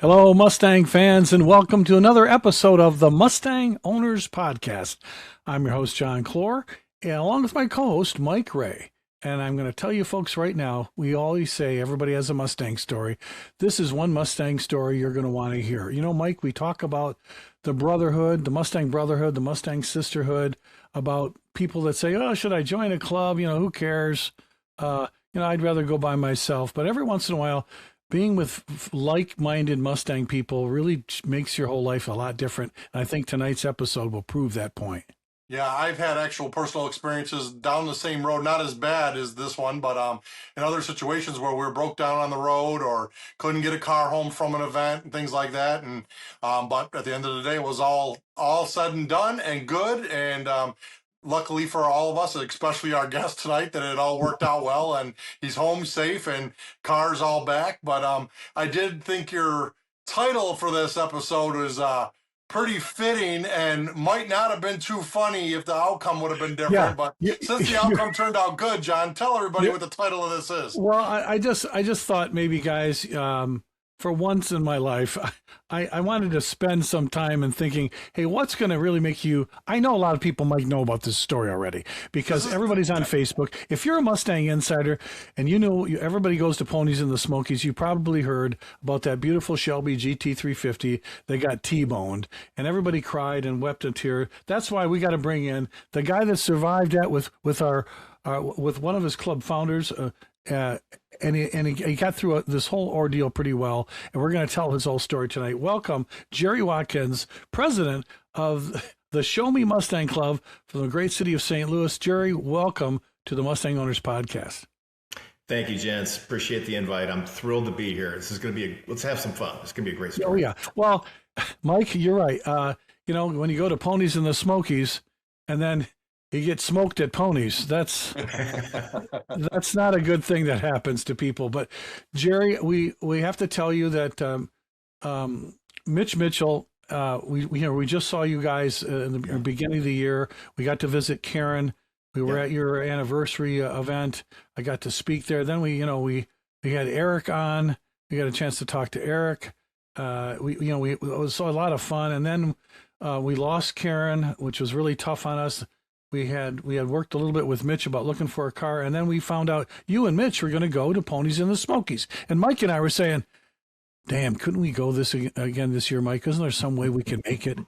Hello, Mustang fans, and welcome to another episode of the Mustang Owners Podcast. I'm your host, John Clore, and along with my co-host, Mike Ray. And I'm going to tell you folks right now, we always say everybody has a Mustang story. This is one Mustang story you're going to want to hear. You know, Mike, we talk about the Brotherhood, the Mustang Brotherhood, the Mustang Sisterhood, about people that say, oh, should I join a club? You know, who cares? I'd rather go by myself. But every once in a while, being with like-minded Mustang people really makes your whole life a lot different. And I think tonight's episode will prove that point. Yeah, I've had actual personal experiences down the same road, not as bad as this one, but in other situations where we were broke down on the road or couldn't get a car home from an event and things like that. And but at the end of the day, it was all said and done and good. And luckily for all of us, especially our guest tonight, that it all worked out well and he's home safe and cars all back. But I did think your title for this episode was pretty fitting and might not have been too funny if the outcome would have been different. Yeah. But since the outcome turned out good, John, tell everybody what the title of this is. Well, I just thought maybe, guys, for once in my life, I wanted to spend some time in thinking, hey, what's going to really make you? I know a lot of people might know about this story already because everybody's on Facebook. If you're a Mustang insider and you know everybody goes to Ponies in the Smokies, you probably heard about that beautiful Shelby GT350 that got T-boned, and everybody cried and wept a tear. That's why we got to bring in the guy that survived that with one of his club founders. And he got through this whole ordeal pretty well, and we're going to tell his whole story tonight. Welcome, Jerry Watkins, president of the Show Me Mustang Club from the great city of St. Louis. Jerry, welcome to the Mustang Owners Podcast. Thank you, gents. Appreciate the invite. I'm thrilled to be here. This is going to be let's have some fun. It's going to be a great story. Oh, yeah. Well, Mike, you're right. When you go to Ponies in the Smokies and then you get smoked at Ponies, that's not a good thing that happens to people. But Jerry, we have to tell you that Mitch Mitchell, we just saw you guys in the beginning of the year. We got to visit Karen. We were at your anniversary event. I got to speak there. Then we had Eric on. We got a chance to talk to Eric. It was a lot of fun. And then we lost Karen, which was really tough on us. We had worked a little bit with Mitch about looking for a car, and then we found out you and Mitch were going to go to Ponies in the Smokies. And Mike and I were saying, damn, couldn't we go this again this year, Mike? Isn't there some way we can make it?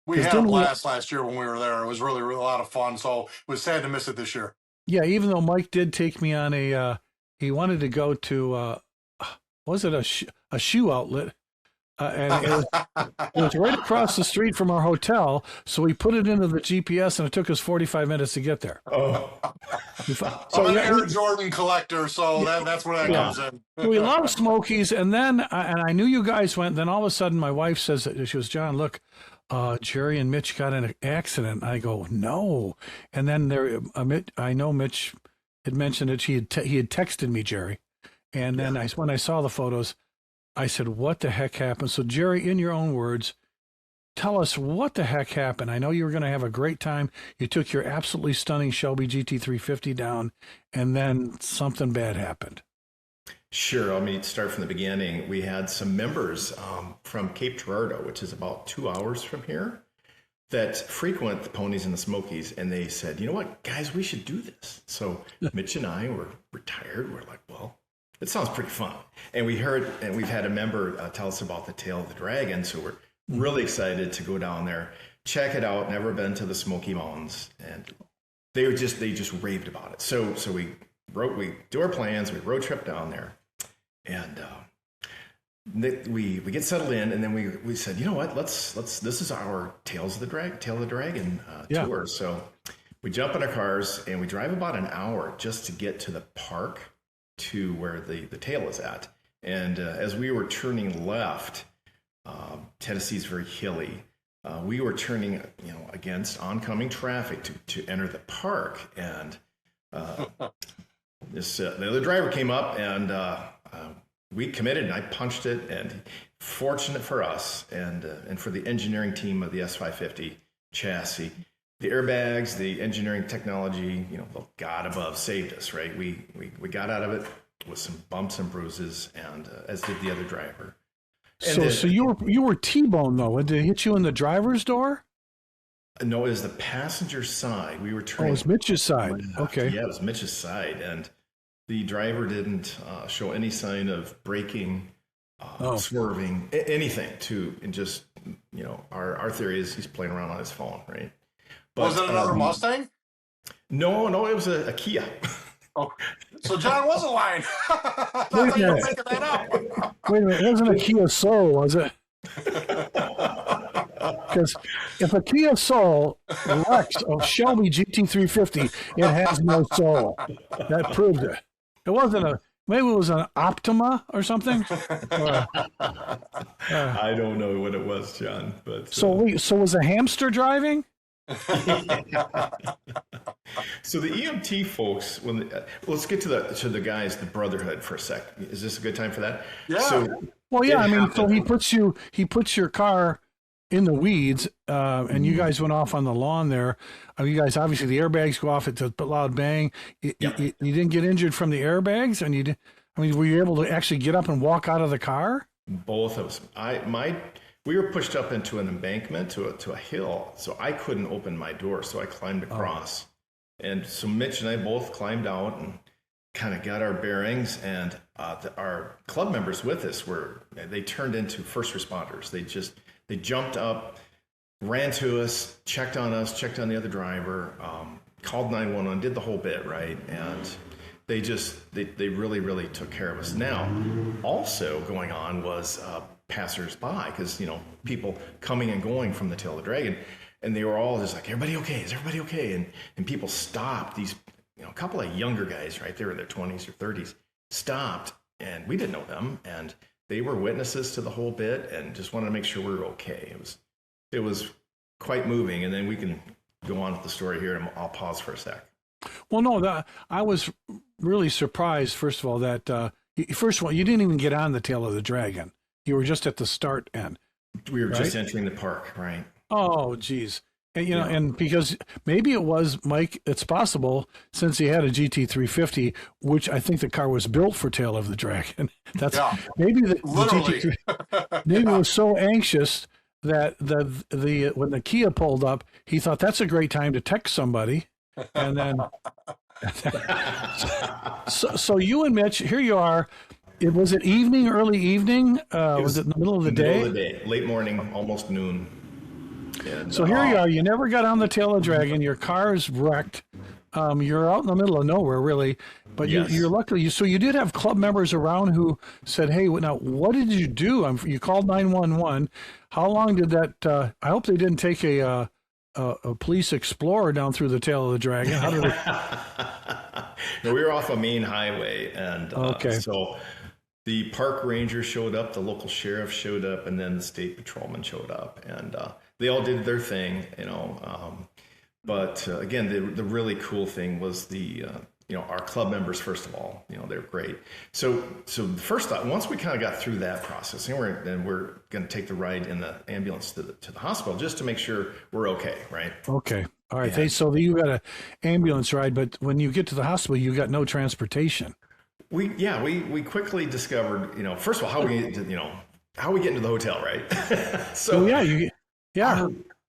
We had a blast last year when we were there. It was really, really a lot of fun, so it was sad to miss it this year. Yeah, even though Mike did take me on he wanted to go to, was it a shoe outlet? And it was right across the street from our hotel, so we put it into the GPS, and it took us 45 minutes to get there. Oh, I'm an Air Jordan collector, so that's where that comes in. We love Smokies, and then and I knew you guys went. Then all of a sudden, my wife says, she goes, John, look, Jerry and Mitch got in an accident. I go, no, and then I know Mitch had mentioned it. He had texted me, Jerry, and then when I saw the photos, I said, what the heck happened? So, Jerry, in your own words, tell us what the heck happened. I know you were going to have a great time. You took your absolutely stunning Shelby GT350 down, and then something bad happened. Sure. Let me start from the beginning. We had some members from Cape Girardeau, which is about 2 hours from here, that frequent the Ponies in the Smokies, and they said, you know what, guys, we should do this. So Mitch and I were retired. We're like, well, it sounds pretty fun. And we've had a member tell us about the Tail of the Dragon. So we're really excited to go down there, check it out. Never been to the Smoky Mountains. And they just raved about it. So we do our plans. We road trip down there, and we get settled in. And then we said, you know what, let's this is our Tail of the Dragon tour. So we jump in our cars and we drive about an hour just to get to the park, to where the tail is at. And as we were turning left, Tennessee's very hilly. We were turning, against oncoming traffic to enter the park. And the other driver came up, and we committed, and I punched it. And fortunate for us and for the engineering team of the S550 chassis, the airbags, the engineering technology, God above saved us, right? We got out of it with some bumps and bruises, and as did the other driver. So you were T-boned though. Did it hit you in the driver's door? No, it was the passenger side. We were turning. Oh, it was Mitch's side. Okay. Yeah, it was Mitch's side, and the driver didn't show any sign of braking, swerving, anything. And just our theory is he's playing around on his phone, right? But, was it another Mustang? No, it was a Kia. Oh, so John wasn't lying. I thought you were making that up. Wait a minute, it wasn't a Kia Soul, was it? Because if a Kia Soul wrecks a Shelby GT350, it has no soul. That proved it. It wasn't maybe it was an Optima or something. I don't know what it was, John. But so was a hamster driving? So the EMT folks, let's get to the guys, the Brotherhood for a sec. Is this a good time for that? Yeah. So he puts your car in the weeds, and you guys went off on the lawn there. You guys, obviously the airbags go off at a loud bang. You didn't get injured from the airbags, and were you able to actually get up and walk out of the car? Both of us. We were pushed up into an embankment to a hill, so I couldn't open my door, so I climbed across. And so Mitch and I both climbed out and kind of got our bearings, and our club members with us they turned into first responders. They jumped up, ran to us, checked on the other driver, called 911, did the whole bit, right? And they really, really took care of us. Now, also going on was passers-by, because people coming and going from the tail of the dragon, and they were all just like, "Everybody okay? Is everybody okay?" And people stopped. These a couple of younger guys, right? They were in their 20s or 30s, stopped, and we didn't know them, and they were witnesses to the whole bit, and just wanted to make sure we were okay. It was quite moving, and then we can go on with the story here, and I'll pause for a sec. Well, no, I was really surprised. First of all, you didn't even get on the tail of the dragon. You were just at the start end. We were just entering the park, right? Oh, geez. And, and because maybe it was, Mike, it's possible, since he had a GT350, which I think the car was built for tail of the dragon. Maybe the GT3, maybe it was so anxious that when the Kia pulled up, he thought that's a great time to text somebody. And then, so you and Mitch, here you are. Was it evening, early evening? Was it in the middle of the day? Middle of the day, late morning, almost noon. And, so here you are. You never got on the tail of the dragon. Your car is wrecked. You're out in the middle of nowhere, really. But yes. You're lucky. So you did have club members around who said, "Hey, now what did you do?" You called 911. How long did that? I hope they didn't take a police explorer down through the tail of the dragon. How did No, we were off a main highway, and okay. So the park ranger showed up, the local sheriff showed up, and then the state patrolman showed up, and they all did their thing, But again, the really cool thing was our club members. First of all, they're great. So the first thought, once we kind of got through that process, and we're going to take the ride in the ambulance to the hospital just to make sure we're okay, right? Okay, all right. So you got an ambulance ride, but when you get to the hospital, you got no transportation. We quickly discovered, first of all, how we get into the hotel, right? So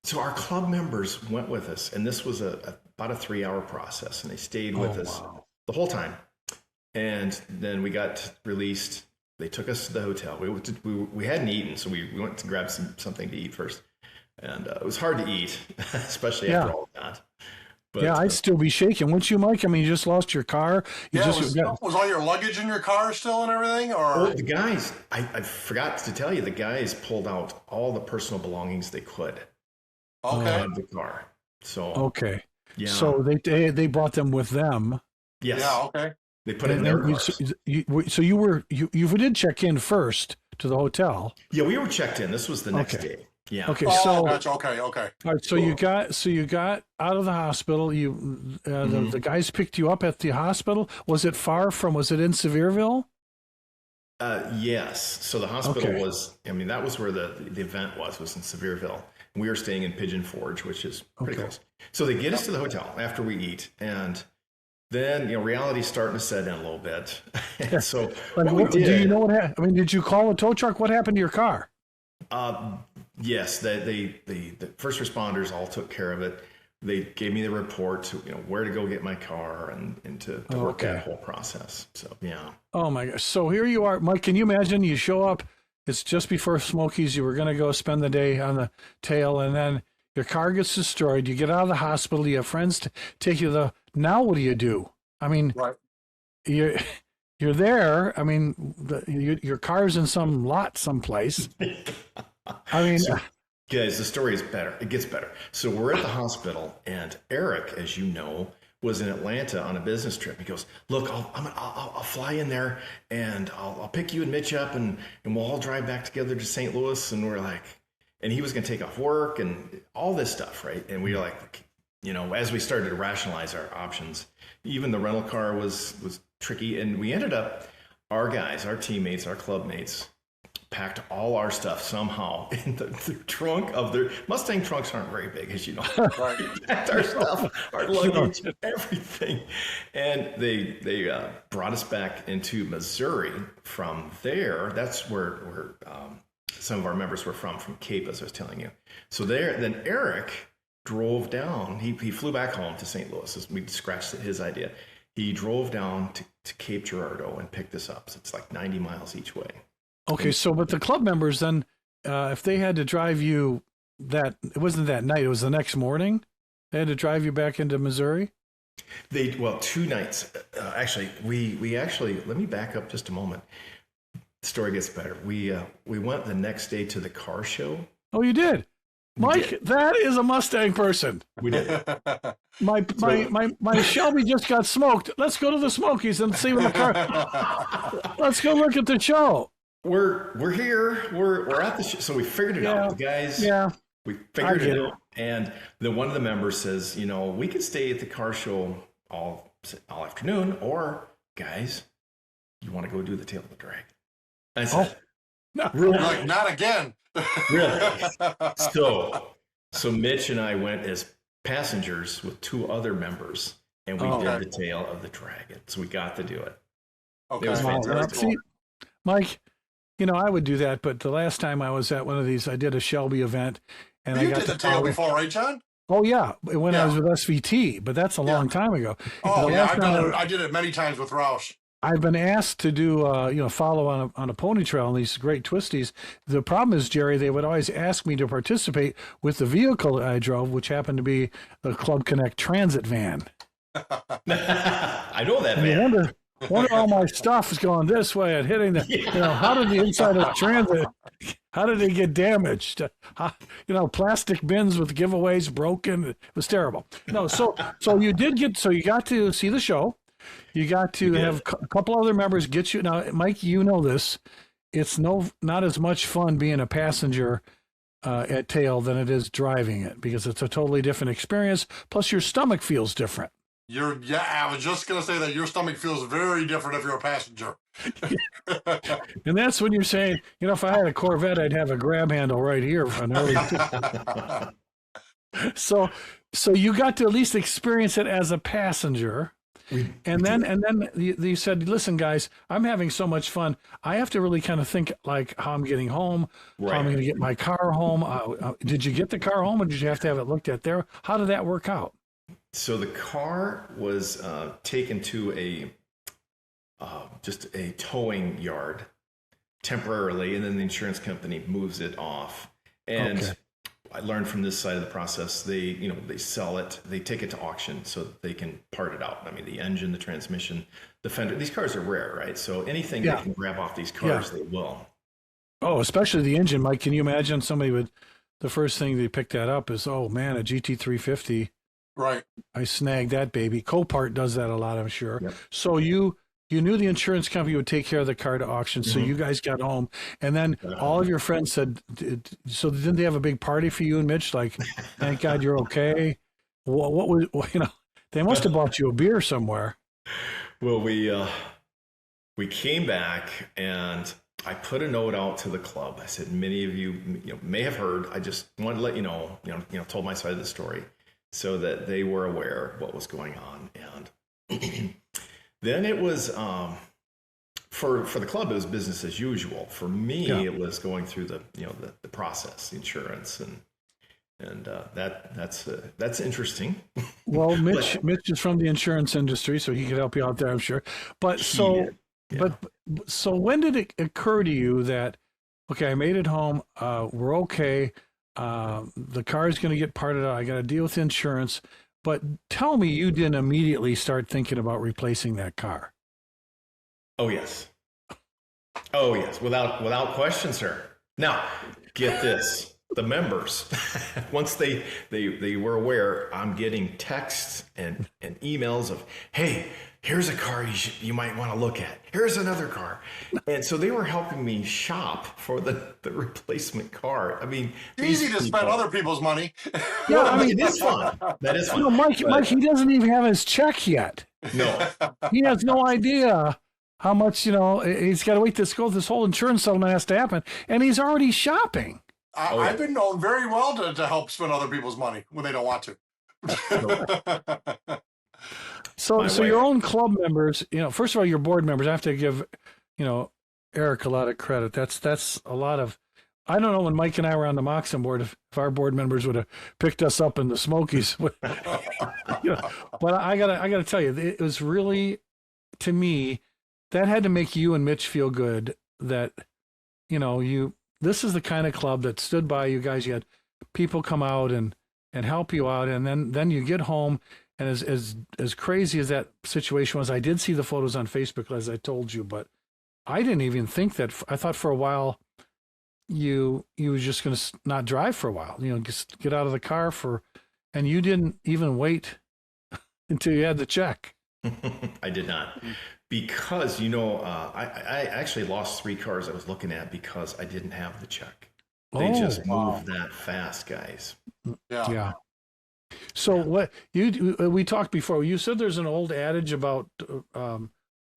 So our club members went with us, and this was about a 3-hour process, and they stayed with us the whole time. And then we got released. They took us to the hotel. We hadn't eaten, so we went to grab something to eat first. And it was hard to eat, especially after all of that. But, I'd still be shaking. Wouldn't you, Mike? I mean, you just lost your car. Was all your luggage in your car still and everything? Or the guys, I forgot to tell you, the guys pulled out all the personal belongings they could. Out of the car. So okay. Yeah. So they brought them with them. Yes. Yeah. Okay. They put it in their cars. So you did check in first to the hotel. Yeah, we were checked in. This was the next day. Yeah. Okay. Gotcha. Okay. All right. So cool. you got out of the hospital. The guys picked you up at the hospital. Was it far from? Was it in Sevierville? Yes. So the hospital was. I mean, that was where the event was in Sevierville. We were staying in Pigeon Forge, which is pretty close. So they get us to the hotel after we eat, and then reality's starting to set in a little bit. So Like, do you know what happened? I mean, did you call a tow truck? What happened to your car? Yes, the first responders all took care of it. They gave me the report to where to go get my car and to work that whole process. So yeah. Oh my gosh! So here you are, Mike. Can you imagine? You show up. It's just before Smokies. You were going to go spend the day on the tail, and then your car gets destroyed. You get out of the hospital. You have friends to take you to now what do? I mean, Right. you're there. I mean, your car's in some lot someplace. I mean, Guys, the story is better. It gets better. So we're at the hospital, and Eric, as you know, was in Atlanta on a business trip. He goes, "Look, I'll fly in there, and I'll pick you and Mitch up, and we'll all drive back together to St. Louis." And we're like, and he was going to take off work and all this stuff, right? And we were like, as we started to rationalize our options, even the rental car was tricky, and we ended up, our guys, our teammates, our club mates, packed all our stuff somehow in the trunk of their Mustang. Trunks aren't very big, as you know. Right. We packed our stuff, our luggage, everything, and they brought us back into Missouri. From there, that's where some of our members were from Cape, as I was telling you. So then Eric drove down. He flew back home to St. Louis. As we scratched his idea. He drove down to Cape Girardeau and picked us up. So it's like 90 miles each way. okay. So, but the club members then, if they had to drive you it wasn't that night, it was the next morning. They had to drive you back into Missouri. 2 nights. Actually, we actually, let me back up just a moment. The story gets better. We went the next day to the car show. Oh, you did, Mike. That is a Mustang person. We did. My Shelby just got smoked. Let's go to the Smokies and see what the car. Let's go look at the show. We're here. We're at the show. So we figured it out, the guys. Yeah. We figured it out. And then one of the members says, we could stay at the car show all afternoon, or guys, you want to go do the tail of the drag? I said, no. Really? Like, not again. Really? So Mitch and I went as passengers with 2 other members, and we did the tail of the dragon. So we got to do it. Okay. It was fantastic. See, Mike, I would do that, but the last time I was at one of these, I did a Shelby event, and You I got did the tail before, right, John? Oh yeah, when I was with SVT, but that's a long time ago. Oh yeah, I did it many times with Roush. I've been asked to do, follow on a pony trail and these great twisties. The problem is, Jerry, they would always ask me to participate with the vehicle that I drove, which happened to be the Club Connect Transit van. I know that van. Wonder all my stuff is going this way and hitting the, how did the inside of the transit, how did it get damaged? Plastic bins with giveaways broken. It was terrible. No, so you got to see the show. You got to have a couple other members get you. Now, Mike, you know this. It's not as much fun being a passenger at tail than it is driving it, because it's a totally different experience. Plus, your stomach feels different. I was just going to say that your stomach feels very different if you're a passenger. And that's when you're saying, if I had a Corvette, I'd have a grab handle right here. So you got to at least experience it as a passenger. And then you said, listen, guys, I'm having so much fun. I have to really kind of think like how I'm getting home, how I'm going to get my car home. Did you get the car home, or did you have to have it looked at there? How did that work out? So the car was taken to just a towing yard temporarily, and then the insurance company moves it off. And I learned from this side of the process, they sell it, they take it to auction so that they can part it out. I mean, the engine, the transmission, the fender, these cars are rare, right? So anything they can grab off these cars, they will. Oh, especially the engine, Mike. Can you imagine somebody the first thing they pick that up is, oh man, a GT350. Right. I snagged that baby. Copart does that a lot, I'm sure. Yep. So you knew the insurance company would take care of the car to auction. So you guys got home, and then all of your friends said, so didn't they have a big party for you and Mitch? Like, thank God you're okay. What was, they must have bought you a beer somewhere. Well, we came back, and I put a note out to the club. I said, many of you, may have heard, I just wanted to let you know, told my side of the story, so that they were aware of what was going on. And Then it was for the club, it was business as usual. For me, it was going through the the process, the insurance, and that's interesting. Well, Mitch is from the insurance industry, so he could help you out there, I'm sure. But so, but so when did it occur to you that, okay, I made it home, we're okay, the car is going to get parted out, I got to deal with insurance, but tell me you didn't immediately start thinking about replacing that car. Oh yes, without question, sir. Now, get this. The members, once they were aware, I'm getting texts and emails of, hey, here's a car you might want to look at. Here's another car. And so they were helping me shop for the replacement car. I mean, easy to spend other people's money. Yeah, I mean, it is fun. That is fun. No, Mike, he doesn't even have his check yet. No. He has no idea how much, he's got to wait this whole insurance settlement has to happen. And he's already shopping. I've been known very well to help spend other people's money when they don't want to. So your own club members, first of all, your board members, I have to give, Eric a lot of credit. That's a lot of, I don't know when Mike and I were on the Moxon board, if our board members would have picked us up in the Smokies. But I gotta tell you, it was really, to me, that had to make you and Mitch feel good that, this is the kind of club that stood by you guys. You had people come out and help you out. And then you get home, and as crazy as that situation was, I did see the photos on Facebook, as I told you, but I didn't even think that. I thought for a while you were just going to not drive for a while, just get out of the car and you didn't even wait until you had the check. I did not. Because, I actually lost 3 cars I was looking at because I didn't have the check. They just moved that fast, guys. Yeah. So what we talked before, you said there's an old adage about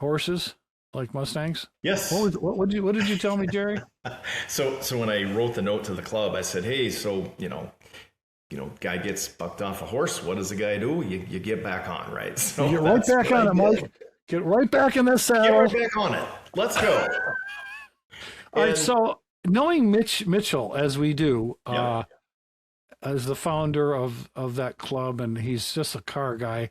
horses like Mustangs. Yes. What did you tell me, Jerry? So when I wrote the note to the club, I said, hey, so, guy gets bucked off a horse. What does the guy do? You get back on, right? So you get right back on it, Mike. Get right back in this saddle. Get right back on it. Let's go. All right. So knowing Mitch Mitchell as we do, as the founder of that club, and he's just a car guy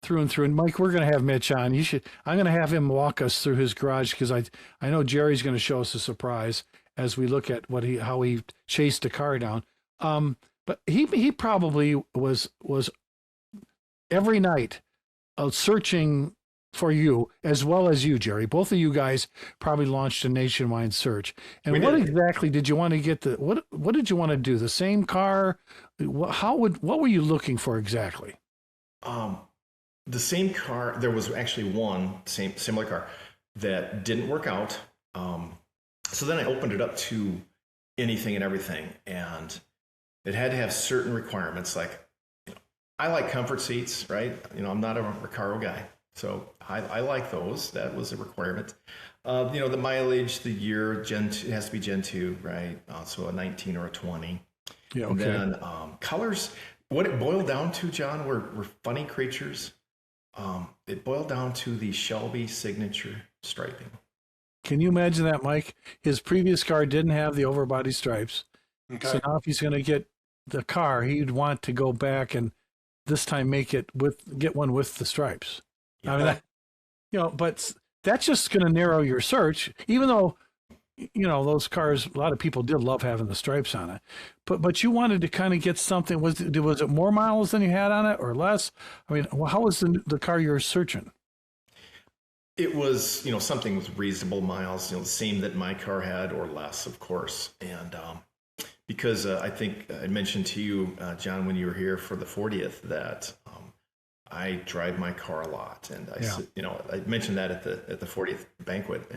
through and through. And Mike, we're going to have Mitch on. I'm going to have him walk us through his garage, because I know Jerry's going to show us a surprise as we look at how he chased a car down. But he probably was every night searching for you, as well as you, Jerry. Both of you guys probably launched a nationwide search. And what exactly did you want to get? What did you want to do? The same car? What were you looking for exactly? The same car. There was actually one similar car that didn't work out. So then I opened it up to anything and everything, and it had to have certain requirements. Like, I like comfort seats, right? I'm not a Recaro guy. So I like those. That was a requirement. The mileage, the year, Gen 2, it has to be Gen 2, right? So a 19 or a 20. Yeah, okay. And then colors, what it boiled down to, John, were funny creatures. It boiled down to the Shelby signature striping. Can you imagine that, Mike? His previous car didn't have the overbody stripes. Okay. So now if he's going to get the car, he'd want to go back and this time get one with the stripes. I mean, but that's just going to narrow your search, even though, those cars, a lot of people did love having the stripes on it, but you wanted to kind of get something. Was it more miles than you had on it or less? I mean, how was the car you're searching? It was, something with reasonable miles, the same that my car had or less, of course. And because I think I mentioned to you, John, when you were here for the 40th, that I drive my car a lot, and I mentioned that at the 40th banquet,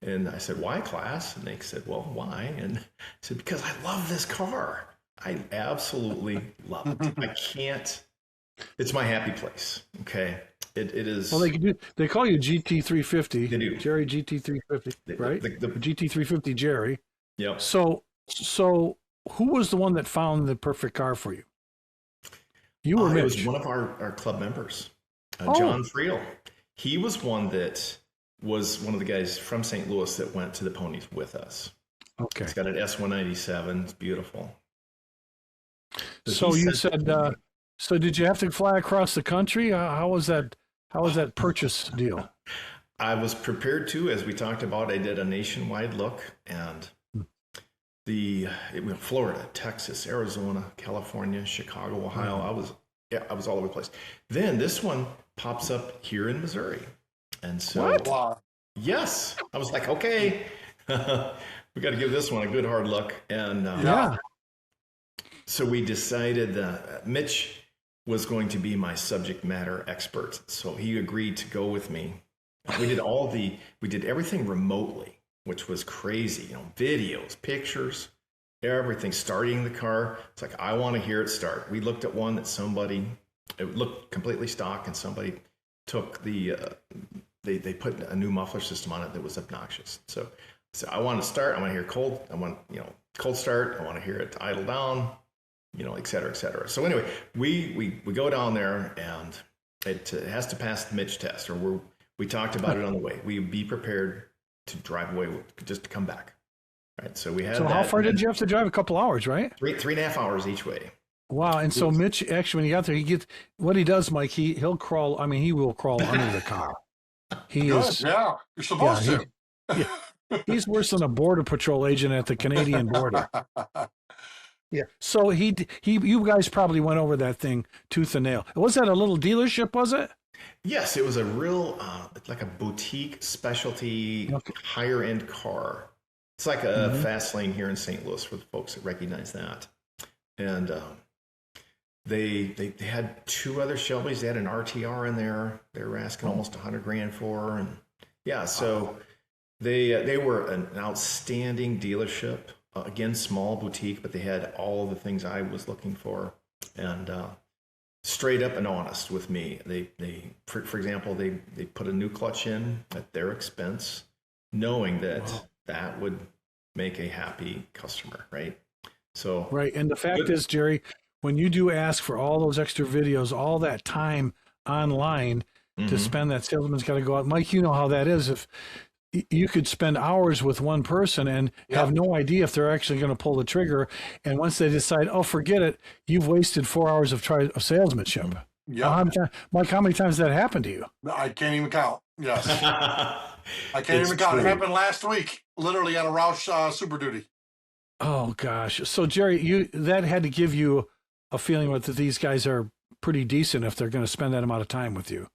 and I said, "Why, class?" And they said, "Well, why?" And I said, "Because I love this car. I absolutely love it. I can't. It's my happy place." Okay, it is. Well, they call you GT350. They do. Jerry GT350, right? The GT350 Jerry. Yep. So who was the one that found the perfect car for you? You were Mitch. It was one of our club members. John Friel. He was one that was one of the guys from St. Louis that went to the Ponies with us. Okay. It's got an S197. It's beautiful. So you said, so did you have to fly across the country? How was that? How was that purchase deal? I was prepared to, as we talked about. I did a nationwide look, and it went Florida, Texas, Arizona, California, Chicago, Ohio. I was all over the place. Then this one pops up here in Missouri, and so Wow. yes, I was like, okay, we got to give this one a good hard look, and Yeah. so we decided that Mitch was going to be my subject matter expert. So he agreed to go with me. We did everything remotely, which was crazy. Videos, pictures, everything, starting the car. It's like, I want to hear it start. We looked at one that it looked completely stock, and somebody took they put a new muffler system on it that was obnoxious. So I want to start. I want to hear cold. I want, cold start. I want to hear it idle down, et cetera, et cetera. So anyway, we go down there, and it has to pass the Mitch test, or we talked about it on the way. We be prepared to drive away, just to come back. Right. So we had. So how far did you have to drive? A couple hours, right? 3.5 hours each way. Wow. And so Mitch, actually, when he got there, what he does, Mike, he'll crawl. I mean, he will crawl under the car. Good. Yeah, you're supposed to. He's worse than a border patrol agent at the Canadian border. Yeah. So you guys probably went over that thing tooth and nail. Was that a little dealership? Was it? Yes, it was a real, like a boutique specialty, higher end car. It's like a fast lane here in St. Louis for the folks that recognize that. And they had two other Shelbys. They had an RTR in there. They were asking almost $100,000 for, and yeah, so they were an outstanding dealership. Again, small boutique, but they had all the things I was looking for, and straight up and honest with me. They for example, they put a new clutch in at their expense, knowing that that would make a happy customer, right? So right, and the fact is, Jerry, when you do ask for all those extra videos, all that time online to spend, that salesman's got to go out. Mike, you know how that is. If you could spend hours with one person and have no idea if they're actually going to pull the trigger, and once they decide, oh, forget it, you've wasted 4 hours of salesmanship. Yeah. Mike, how many times did that happen to you? I can't even count. Yes. I can't even count. It happened last week, literally on a Roush Super Duty. Oh gosh. So Jerry, that had to give you a feeling that these guys are pretty decent if they're going to spend that amount of time with you.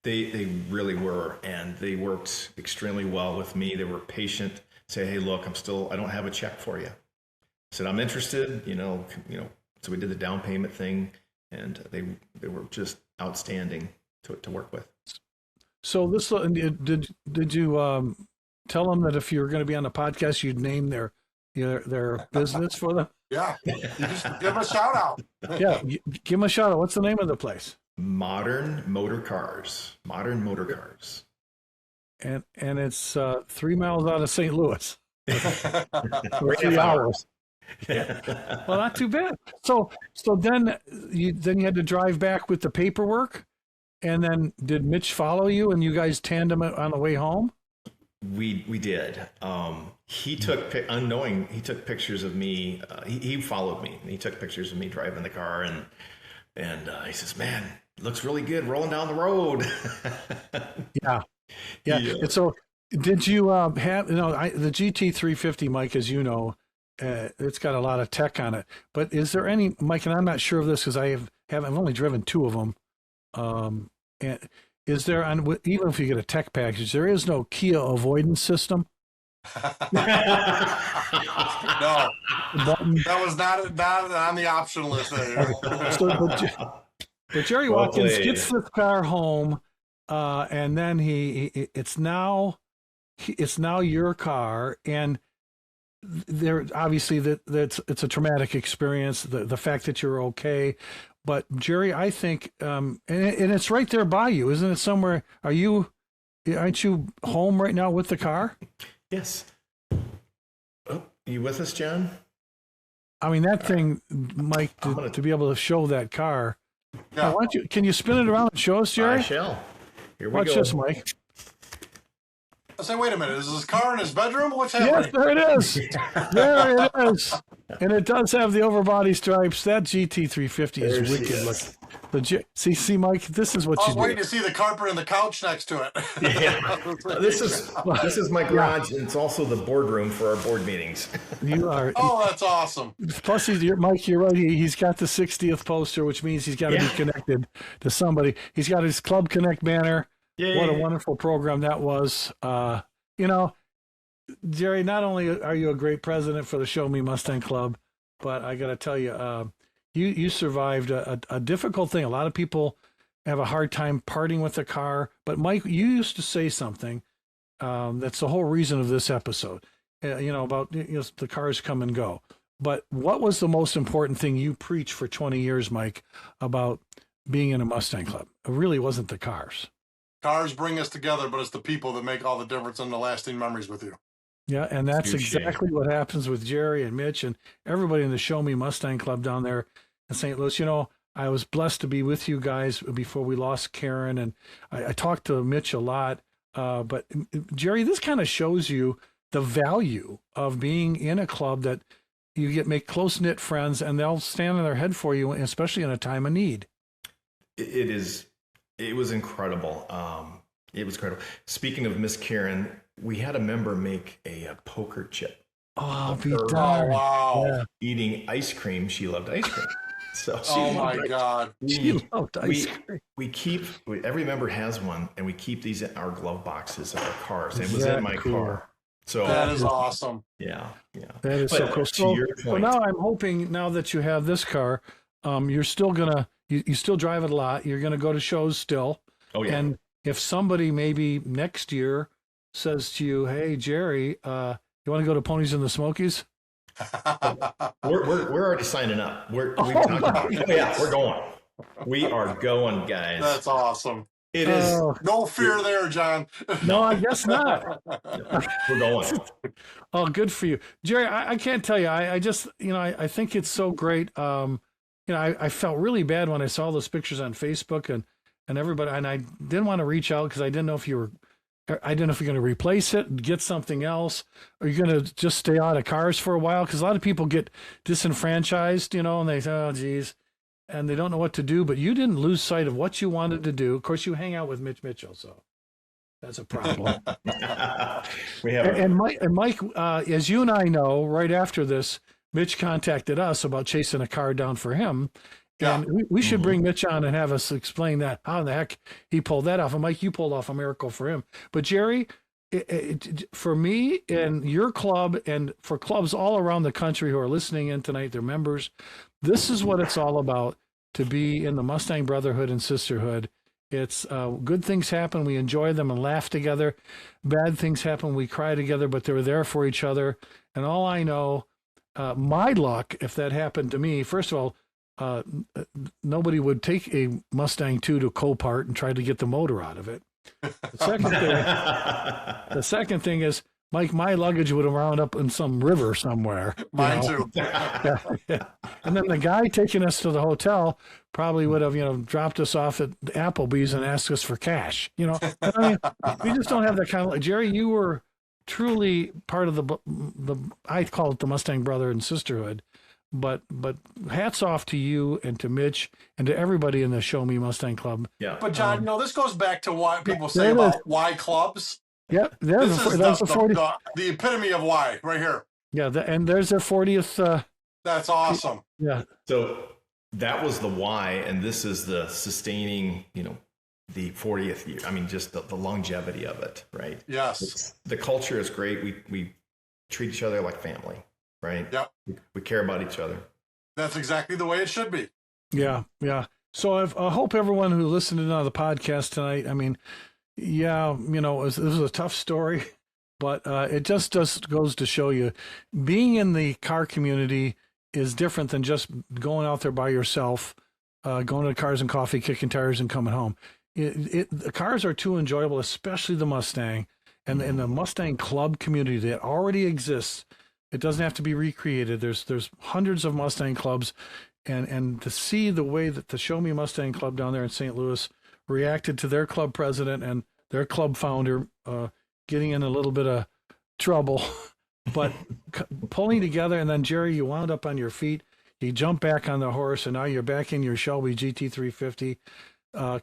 They really were, and they worked extremely well with me. They were patient. Say, hey, look, I don't have a check for you. I said, I'm interested, so we did the down payment thing, and they were just outstanding to work with. So did you tell them that if you were going to be on the podcast, you'd name their business for them? Yeah. Just give them a shout out. Yeah. Give them a shout out. What's the name of the place? Modern Motor Cars. And it's 3 miles out of St. Louis. For 3 hours. Yeah. Well, not too bad. So then you had to drive back with the paperwork, and then did Mitch follow you and you guys tandem it on the way home? We did. He took pictures of me. He followed me, and he took pictures of me driving the car, and he says, man, it looks really good rolling down the road. Yeah. And so did you have, the GT350, Mike, as you know, it's got a lot of tech on it, but is there any, Mike, and I'm not sure of this because I've only driven 2 of them. And is there, even if you get a tech package, there is no Kia avoidance system? No, that was not on the option list there. But Jerry Watkins gets this car home, and then it's now your car, and there obviously it's a traumatic experience. The fact that you're okay, but Jerry, I think, and it's right there by you, isn't it? Somewhere, aren't you home right now with the car? Yes. Oh, you with us, John? I mean, that thing, Mike, to be able to show that car, Yeah. Why don't you? Can you spin it around and show us, Jerry? I shall. Here we Watch go. this, Mike. I say, wait a minute, is his car in his bedroom? What's Yes, happening? there it is. There it is. And it does have the overbody stripes. That GT350 There is she wicked is. looking. See, Mike, this is what I you was do. waiting to see the carpet and the couch next to it. Yeah. This is my garage, and it's also the boardroom for our board meetings. You are. Oh, that's awesome. Plus, Mike, you're right. He's got the 60th poster, which means he's got to be connected to somebody. He's got his Club Connect banner. Yay. What a wonderful program that was. You know, Jerry, not only are you a great president for the Show Me Mustang Club, but I got to tell you, you survived a difficult thing. A lot of people have a hard time parting with the car. But Mike, you used to say something that's the whole reason of this episode. About the cars come and go. But what was the most important thing you preached for 20 years, Mike, about being in a Mustang Club? It really wasn't the cars. Cars bring us together, but it's the people that make all the difference in the lasting memories with you. Yeah, and that's Huge exactly what happens with Jerry and Mitch and everybody in the Show Me Mustang Club down there in St. Louis. I was blessed to be with you guys before we lost Karen, and I talked to Mitch a lot. But Jerry, this kind of shows you the value of being in a club that you make close-knit friends, and they'll stand on their head for you, especially in a time of need. It was incredible. It was incredible. Speaking of Miss Karen, we had a member make a poker chip. Oh, be Oh, darned. wow. Yeah. Eating ice cream. She loved ice cream. So Oh, my God. She loved ice cream. Every member has one, and we keep these in our glove boxes of our cars. It was That in my cool? car. So That is awesome. yeah. That is But, so cool. to your So point, now I'm hoping, now that you have this car, you're still you still drive it a lot. You're gonna go to shows still. oh yeah, And if somebody maybe next year says to you, "Hey Jerry, you want to go to Ponies in the Smokies?" we're already signing up. We've talked about it. Oh, yeah, we're going. We are going, guys. That's awesome. It is. Oh, No fear there, John. no, I guess not. We're going. Oh, good for you, Jerry. I can't tell you. I just, I think it's so great. I felt really bad when I saw those pictures on Facebook and everybody, and I didn't want to reach out because I didn't know if you're going to replace it, get something else, or you're going to just stay out of cars for a while. Because a lot of people get disenfranchised, and they say, "Oh, geez," and they don't know what to do. But you didn't lose sight of what you wanted to do. Of course, you hang out with Mitch Mitchell, so that's a problem. We have. And Mike, as you and I know, right after this, Mitch contacted us about chasing a car down for him. Yeah. And we should bring Mitch on and have us explain that, how in the heck he pulled that off. And Mike, you pulled off a miracle for him. But Jerry, for me and your club and for clubs all around the country who are listening in tonight, their members, this is what it's all about, to be in the Mustang Brotherhood and Sisterhood. It's good things happen. We enjoy them and laugh together. Bad things happen. We cry together, but they're there for each other. And all I know, my luck, if that happened to me, first of all, nobody would take a Mustang 2 to Copart and try to get the motor out of it. The second thing is, Mike, my luggage would have wound up in some river somewhere. Mine too. Yeah. And then the guy taking us to the hotel probably would have, dropped us off at Applebee's and asked us for cash. And I mean, we just don't have that kind of. Jerry, you were truly part of the I call it the Mustang Brother and Sisterhood. But hats off to you and to Mitch and to everybody in the Show Me Mustang Club. Yeah. But John, this goes back to what people say there it about is. why clubs. Yep, This is that's the 40. the epitome of why right here. Yeah, and there's their 40th. That's awesome. Yeah, So that was the why, and this is the sustaining, the 40th year. I mean, just the longevity of it, right? Yes. The culture is great. We treat each other like family, right? Yep. We care about each other. That's exactly the way it should be. yeah. So I hope everyone who listened in on the podcast tonight, I mean, yeah, this was a tough story, but it just goes to show you, being in the car community is different than just going out there by yourself, going to Cars and Coffee, kicking tires and coming home. The cars are too enjoyable, especially the Mustang and the Mustang Club community that already exists. It doesn't have to be recreated. There's hundreds of Mustang clubs. and to see the way that the Show Me Mustang Club down there in St. Louis reacted to their club president and their club founder getting in a little bit of trouble, but pulling together. And then, Jerry, you wound up on your feet. You jumped back on the horse, and now you're back in your Shelby GT350.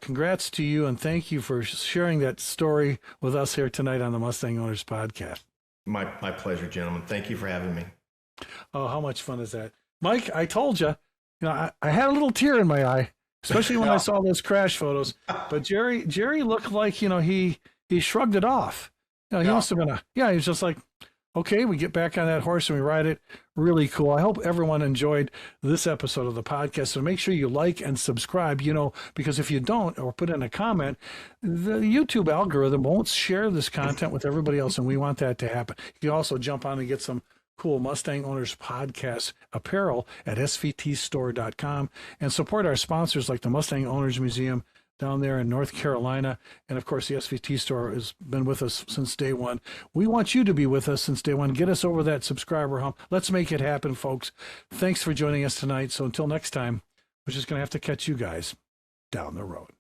Congrats to you, and thank you for sharing that story with us here tonight on the Mustang Owners Podcast. My pleasure, gentlemen. Thank you for having me. Oh, how much fun is that? Mike, I told you, I had a little tear in my eye, especially when I saw those crash photos. But Jerry looked like, he shrugged it off. He must have been he was just like, okay, we get back on that horse and we ride it. Really cool. I hope everyone enjoyed this episode of the podcast. So make sure you like and subscribe, because if you don't, or put in a comment, the YouTube algorithm won't share this content with everybody else. And we want that to happen. You can also jump on and get some cool Mustang Owners Podcast apparel at sVTstore.com and support our sponsors like the Mustang Owners Museum down there in North Carolina. And of course, the SVT store has been with us since day one. We want you to be with us since day one. Get us over that subscriber hump. Let's make it happen, folks. Thanks for joining us tonight. So until next time, we're just going to have to catch you guys down the road.